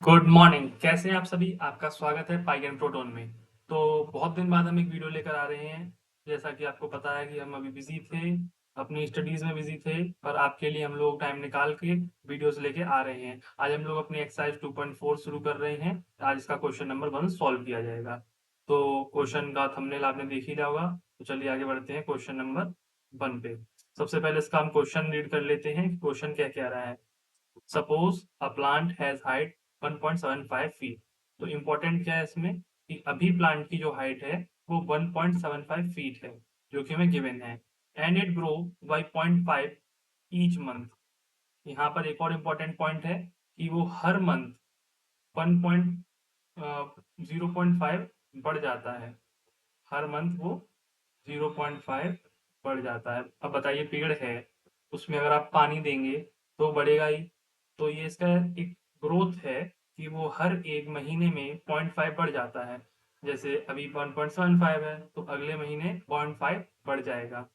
Good morning. कैसे हैं आप सभी? आपका स्वागत है पाइगन प्रोटोन में। तो बहुत दिन बाद हम एक वीडियो लेकर आ रहे हैं। जैसा कि आपको पता है कि हम अभी बिजी थे, अपनी स्टडीज में बिजी थे, पर आपके लिए हम लोग टाइम निकाल के वीडियोस लेके आ रहे हैं। आज हम लोग अपनी एक्सरसाइज 2.4 शुरू कर रहे हैं। आज इसका क्वेश्चन नंबर 1 सॉल्व किया जाएगा। तो क्वेश्चन का थंबनेल आपने देख ही लिया होगा। तो चलिए आगे बढ़ते हैं क्वेश्चन नंबर 1 पे। सबसे पहले इसका हम क्वेश्चन रीड कर लेते हैं। क्वेश्चन क्या कह रहा है? Suppose a plant has height 1.75 feet. तो इम्पोर्टेंट क्या है इसमें कि अभी प्लांट की जो हाइट है वो 1.75 फीट है, जो कि हमें गिवन है। And it grow by 0.5 each month. यहाँ पर एक और इम्पोर्टेंट पॉइंट है कि वो हर मंथ 1.0.5 बढ़ जाता है। हर मंथ वो 0.5 बढ़ जाता है। अब बताइए, पेड़ है, उसमें अगर आप पानी देंगे तो बढ़ेगा ही। तो ये इसका एक ग्रोथ है कि वो हर एक महीने में 0.5 बढ़ जाता है। जैसे अभी 1.75 है तो अगले महीने 0.5 बढ़ जाएगा।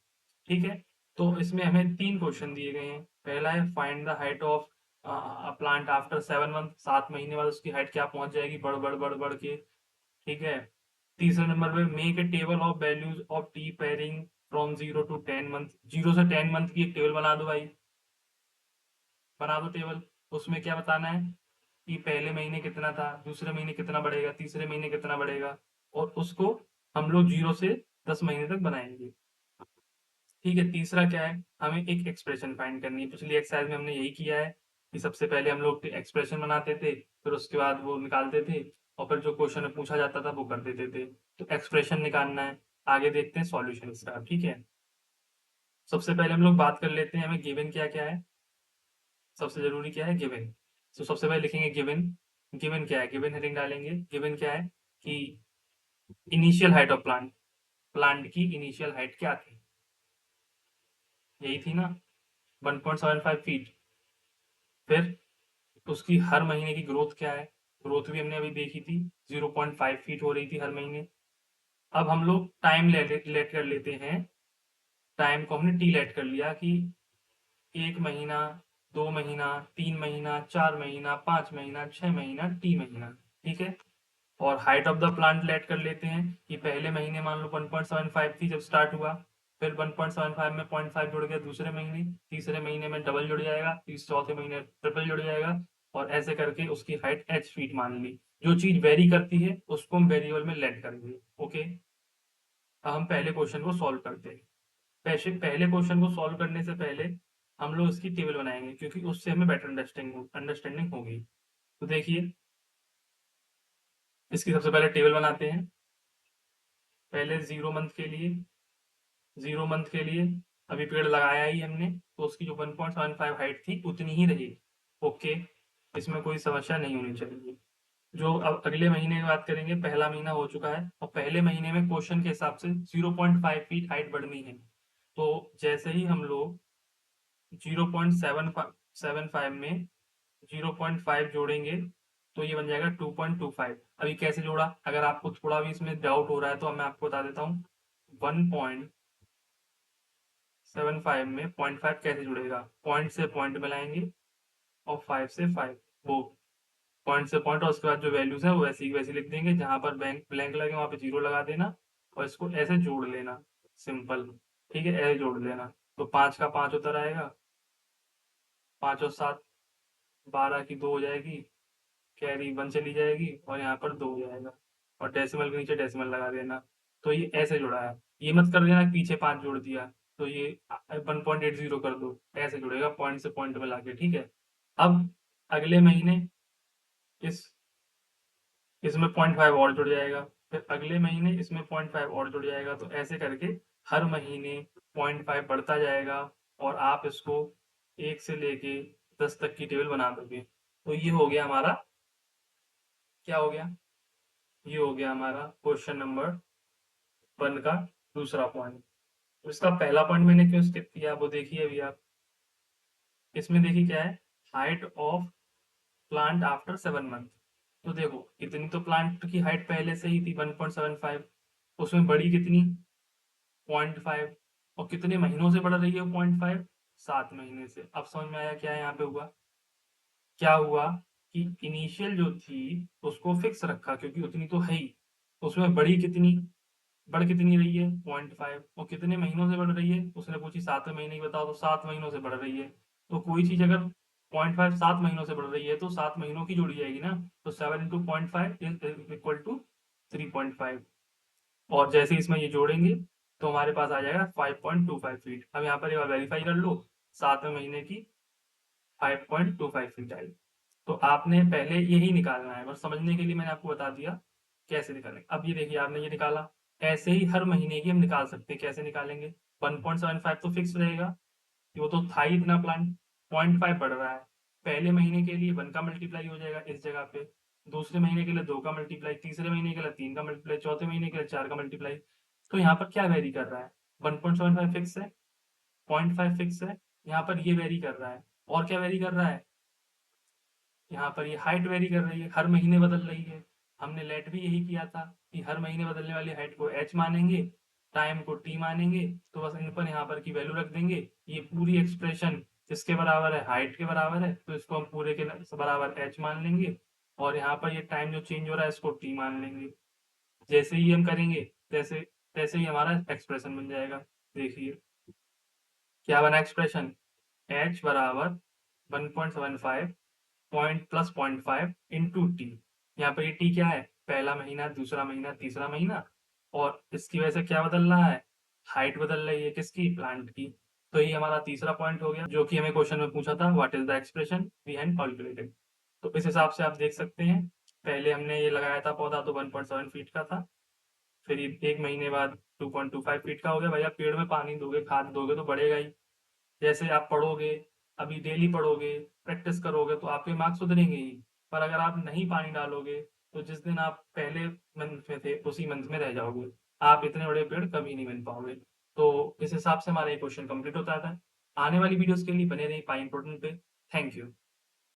ठीक है। तो इसमें हमें 3 क्वेश्चन दिए गए हैं। पहला है find the height of a plant after 7 month. 7 महीने बाद उसकी हाइट क्या पहुंच जाएगी, बढ़ के। ठीक है। तीसरे नंबर पे make a table of values of t pairing from 0 to 10 month. 0 से 10 मंथ की एक टेबल बना दो भाई, बना दो टेबल। उसमें क्या बताना है कि पहले महीने कितना था, दूसरे महीने कितना बढ़ेगा, तीसरे महीने कितना बढ़ेगा, और उसको हम लोग 0 से 10 महीने तक बनाएंगे। ठीक है। तीसरा क्या है, हमें एक एक्सप्रेशन फाइंड करनी है। पिछली एक्सरसाइज में हमने यही किया है कि सबसे पहले हम लोग एक्सप्रेशन बनाते थे, फिर उसके बाद वो निकालते थे, और फिर जो क्वेश्चन में पूछा जाता था वो कर देते थे। तो एक्सप्रेशन निकालना है। आगे देखते हैं सॉल्यूशन इसका। ठीक है। सबसे पहले हम लोग बात कर लेते हैं हमें गिवन क्या क्या है। सबसे जरूरी क्या है, गिवन। तो सबसे पहले लिखेंगे गिवन। गिवन क्या है, गिवन हेडिंग डालेंगे। गिवन क्या है कि initial height of plant. Plant की इनिशियल हाइट क्या थी, यही थी ना, 1.75 फीट। फिर उसकी हर महीने की ग्रोथ क्या है, ग्रोथ भी हमने अभी देखी थी, 0.5 फीट हो रही थी हर महीने। अब हम लोग टाइम लेट कर लेते हैं। टाइम को हमने टी लेट कर लिया कि 1 महीना, 2 महीना, 3 महीना, 4 महीना, 5 महीना, 6 महीना, टी महीना। ठीक है। और height of the plant let कर लेते हैं कि पहले महीने मान लो 1.75 थी जब स्टार्ट हुआ, फिर 1.75 में 0.5 जुड़ गया दूसरे महीने, तीसरे महीने में डबल जुड़ जाएगा, चौथे महीने ट्रिपल जुड़ जाएगा, और ऐसे करके उसकी हाइट h फीट मान ली। जो चीज वेरी करती है उसको हम वेरिएबल में लेट करेंगे। ओके। अब हम पहले क्वेश्चन को सॉल्व करते हैं। पहले क्वेश्चन को सॉल्व करने से पहले हम लोग इसकी टेबल बनाएंगे, क्योंकि उससे हमें बेटर अंडरस्टैंडिंग होगी। तो देखिए, इसकी सबसे पहले टेबल बनाते हैं। पहले 0 मंथ के लिए अभी पेड़ लगाया ही हमने, तो उसकी जो 1.75 हाइट थी उतनी ही रही। ओके। इसमें कोई समस्या नहीं होनी चाहिए। जो अब अगले महीने की बात करेंगे, पहला महीना हो चुका है और पहले महीने में क्वेश्चन के हिसाब से 0.5 फीट हाइट बढ़नी है। तो जैसे ही हम लोग 0.75 में 0.5 जोड़ेंगे तो ये बन जाएगा 2.25। अभी कैसे जोड़ा, अगर आपको थोड़ा भी इसमें डाउट हो रहा है तो मैं आपको बता देता हूँ। 1.75 में 0.5 कैसे जुड़ेगा, पॉइंट से पॉइंट मिलाएंगे और 5 से 5, वो पॉइंट से पॉइंट, और उसके बाद जो वैल्यूज है वो वैसी ही वैसी लिख देंगे। जहां पर बैंक ब्लैंक लगे वहां पे 0 लगा देना और इसको ऐसे जोड़ लेना। सिंपल। ठीक है, ऐसे जोड़ लेना। तो 5 का 5 उतर आएगा, 5 और 7 12 की 2 हो जाएगी, कैरी 1 चली जाएगी और यहाँ पर 2 हो जाएगा, और डेसिमल के नीचे डेसिमल लगा देना। तो ये ऐसे जुड़ा है। ये मत कर देना पीछे 5 जोड़ दिया तो ये 1.80 कर दो, ऐसे जुड़ेगा पॉइंट से पॉइंट में लाके। ठीक है। अब अगले महीने इस इसमें 0.5 और जुड़ जाएगा, फिर अगले महीने इसमें 0.5 और जुड़ जाएगा, तो ऐसे करके हर महीने 0.5 बढ़ता जाएगा, और आप इसको 1 से लेके 10 तक की टेबल बना दोगे। तो ये हो गया हमारा, क्या हो गया, ये हो गया हमारा क्वेश्चन नंबर 1 का दूसरा पॉइंट। तो इसका पहला पॉइंट मैंने क्यों स्किप किया वो देखिए अभी आप। इसमें देखिए क्या है, height of plant after 7 month. तो देखो इतनी तो प्लांट की हाइट पहले से ही थी 1.75, उसमें बड़ी कितनी, 0.5, और कितने महीनों से बढ़ रही है 0.5, 7 महीने से। अब समझ में आया क्या यहाँ पे हुआ, क्या हुआ कि इनिशियल जो थी उसको फिक्स रखा क्योंकि उतनी तो है ही, उसमें बढ़ कितनी रही है 0.5, और कितने महीनों से बढ़ रही है, उसने पूछी 7वें महीने की बताओ, तो 7 महीनों से बढ़ रही है। तो कोई चीज अगर 0.5 7 महीनों से बढ़ रही है तो 7 महीनों की जोड़ी जाएगी ना, तो 7 इंटू 0.5 इज इक्वल टू 3.5, और जैसे ही इसमें ये जोड़ेंगे तो हमारे पास आ जाएगा 5.25 फीट। अब यहाँ पर एक बार वेरीफाई कर लो, 7वें महीने की 5.25 फीट आई। तो आपने पहले यही निकालना है, बस समझने के लिए मैंने आपको बता दिया कैसे निकालें। अब ये देखिए आपने ये निकाला, ऐसे ही हर महीने की हम निकाल सकते हैं। कैसे निकालेंगे, 1.75 तो फिक्स रहेगा, वो तो था ही इतना प्लांट, 0.5 बढ़ रहा है, पहले महीने के लिए 1 का मल्टीप्लाई हो जाएगा इस जगह पे, दूसरे महीने के लिए 2 का मल्टीप्लाई, तीसरे महीने के लिए 3 का मल्टीप्लाई, चौथे महीने के लिए 4 का मल्टीप्लाई। तो यहाँ पर क्या वेरी कर रहा है, 1.75 फिक्स है, 0.5 फिक्स है, यहाँ पर ये वेरी कर रहा है। और क्या वेरी कर रहा है, यहाँ पर ये हाइट वेरी कर रही है, हर महीने बदल रही है। हमने लेट भी यही किया था कि हर महीने बदलने वाली हाइट को h मानेंगे, टाइम को t मानेंगे, तो बस इन पर यहाँ पर की वैल्यू रख देंगे। ये पूरी एक्सप्रेशन किसके बराबर है, हाइट के बराबर है, तो इसको हम पूरे के बराबर h मान लेंगे, और यहाँ पर ये टाइम जो चेंज हो रहा है इसको t मान लेंगे। जैसे ही हम करेंगे तैसे तैसे ही हमारा एक्सप्रेशन बन जाएगा। देखिए क्या बना एक्सप्रेशन, h बराबर 1.75 पॉइंट प्लस 0.5 इंटू टी। यहाँ पर ये टी क्या है, पहला महीना, दूसरा महीना, तीसरा महीना, और इसकी वजह से क्या बदल रहा है, हाइट बदल रही है किसकी, प्लांट की। तो ये हमारा तीसरा पॉइंट हो गया जो कि हमें क्वेश्चन में पूछा था, what is the expression behind calculated. तो इस हिसाब से आप देख सकते हैं, पहले हमने ये लगाया था पौधा तो 1.7 फीट का था, फिर ये 1 महीने बाद 2.25 फीट का हो गया। भैया पेड़ में पानी दोगे, खाद दोगे तो बढ़ेगा ही। जैसे आप पढ़ोगे, अभी डेली पढ़ोगे, प्रैक्टिस करोगे तो आपके मार्क्स सुधरेंगे ही। पर अगर आप नहीं पानी डालोगे तो जिस दिन आप पहले मंथ में थे उसी मंथ में रह जाओगे, आप इतने बड़े पेड़ कभी नहीं बन पाओगे। तो इस हिसाब से हमारा ये क्वेश्चन कंप्लीट होता था। आने वाली वीडियोस के लिए बने रहिए पाई इंपोर्टेंट पे। Thank you.